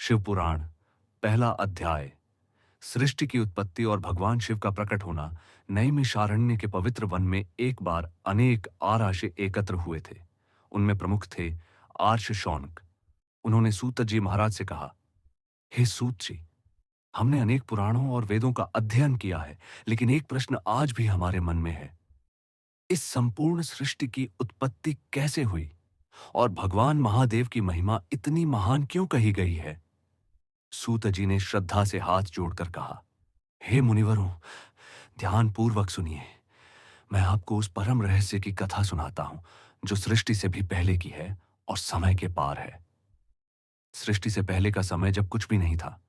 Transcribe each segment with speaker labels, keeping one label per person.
Speaker 1: शिव पुराण पहला अध्याय। सृष्टि की उत्पत्ति और भगवान शिव का प्रकट होना। नैमिषारण्य के पवित्र वन में एक बार अनेक आराशे एकत्र हुए थे। उनमें प्रमुख थे आर्ष शौनक। उन्होंने सूत जी महाराज से कहा, हे सूत जी, हमने अनेक पुराणों और वेदों का अध्ययन किया है, लेकिन एक प्रश्न आज भी हमारे मन में है। इस संपूर्ण सृष्टि की उत्पत्ति कैसे हुई और भगवान महादेव की महिमा इतनी महान क्यों कही गई है? सूत जी ने श्रद्धा से हाथ जोड़कर कहा, हे मुनिवरों, ध्यानपूर्वक सुनिए। मैं आपको उस परम रहस्य की कथा सुनाता हूं जो सृष्टि से भी पहले की है और समय के पार है। सृष्टि से पहले का समय जब कुछ भी नहीं था,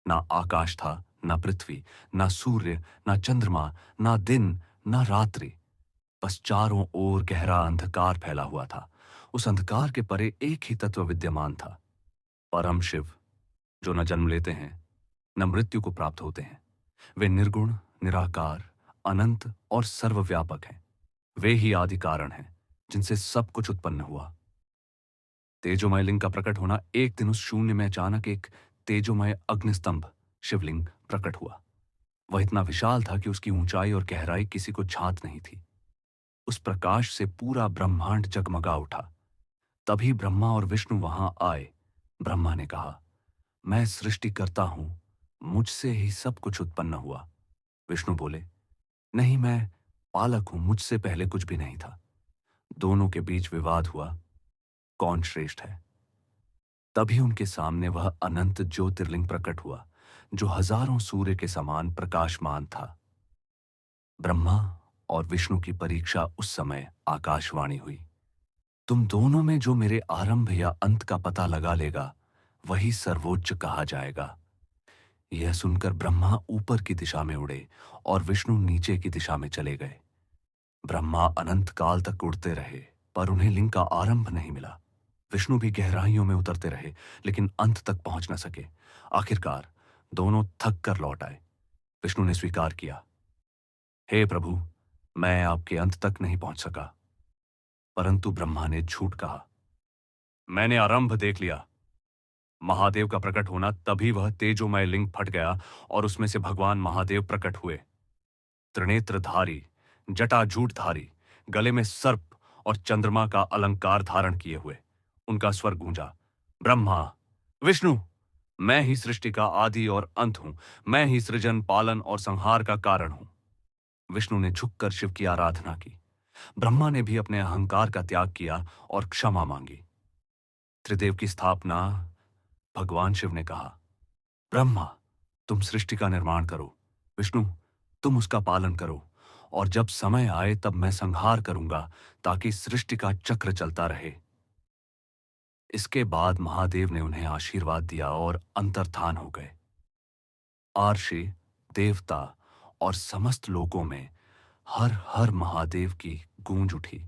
Speaker 1: ना आकाश था, ना पृथ्वी, ना सूर्य, ना चंद्रमा, ना दिन, ना रात्रि। बस चारों ओर गहरा अंधकार फैला हुआ था। उस अंधकार के परे एक ही तत्व विद्यमान था, परम शिव, जो न जन्म लेते हैं न मृत्यु को प्राप्त होते हैं। वे निर्गुण, निराकार, अनंत और सर्वव्यापक हैं। वे ही आदि कारण हैं जिनसे सब कुछ उत्पन्न हुआ। तेजोमय लिंग का प्रकट होना। एक दिन उस शून्य में अचानक एक तेजोमय अग्निस्तंभ शिवलिंग प्रकट हुआ। वह इतना विशाल था कि उसकी ऊंचाई और गहराई किसी को छात नहीं थी। उस प्रकाश से पूरा ब्रह्मांड जगमगा उठा। तभी ब्रह्मा और विष्णु वहां आए। ब्रह्मा ने कहा, मैं सृष्टि करता हूं, मुझसे ही सब कुछ उत्पन्न हुआ। विष्णु बोले, नहीं, मैं पालक हूं, मुझसे पहले कुछ भी नहीं था। दोनों के बीच विवाद हुआ, कौन श्रेष्ठ है। तभी उनके सामने वह अनंत ज्योतिर्लिंग प्रकट हुआ, जो हजारों सूर्य के समान प्रकाशमान था। ब्रह्मा और विष्णु की परीक्षा उस समय आकाशवाणी हुई। तुम दोनों में जो मेरे आरंभ या अंत का पता लगा लेगा, वही सर्वोच्च कहा जाएगा। यह सुनकर ब्रह्मा ऊपर की दिशा में उड़े और विष्णु नीचे की दिशा में चले गए। ब्रह्मा अनंत काल तक उड़ते रहे, पर उन्हें लिंग का आरंभ नहीं मिला। विष्णु भी गहराइयों में उतरते रहे, लेकिन अंत तक पहुंच न सके। आखिरकार दोनों थक कर लौट आए। विष्णु ने स्वीकार किया, हे प्रभु, मैं आपके अंत तक नहीं पहुंच सका। परंतु ब्रह्मा ने झूठ कहा, मैंने आरंभ देख लिया। महादेव का प्रकट होना, तभी वह तेजोमय लिंग फट गया और उसमें से भगवान महादेव प्रकट हुए। त्रिनेत्रधारी, जटाजूटधारी, गले में सर्प और चंद्रमा का अलंकार धारण किए हुए। उनका स्वर गूंजा, ब्रह्मा, विष्णु, मैं ही सृष्टि का आदि और अंत हूं। मैं ही सृजन, पालन और संहार का कारण हूं। विष्णु ने झुककर शिव की आराधना की। ब्रह्मा ने भी अपने अहंकार का त्याग किया और क्षमा मांगी। त्रिदेव की स्थापना। भगवान शिव ने कहा, ब्रह्मा, तुम सृष्टि का निर्माण करो। विष्णु, तुम उसका पालन करो, और जब समय आए तब मैं संहार करूंगा, ताकि सृष्टि का चक्र चलता रहे। इसके बाद महादेव ने उन्हें आशीर्वाद दिया और अंतर्धान हो गए। आर्षि, देवता और समस्त लोकों में हर हर महादेव की गूंज उठी।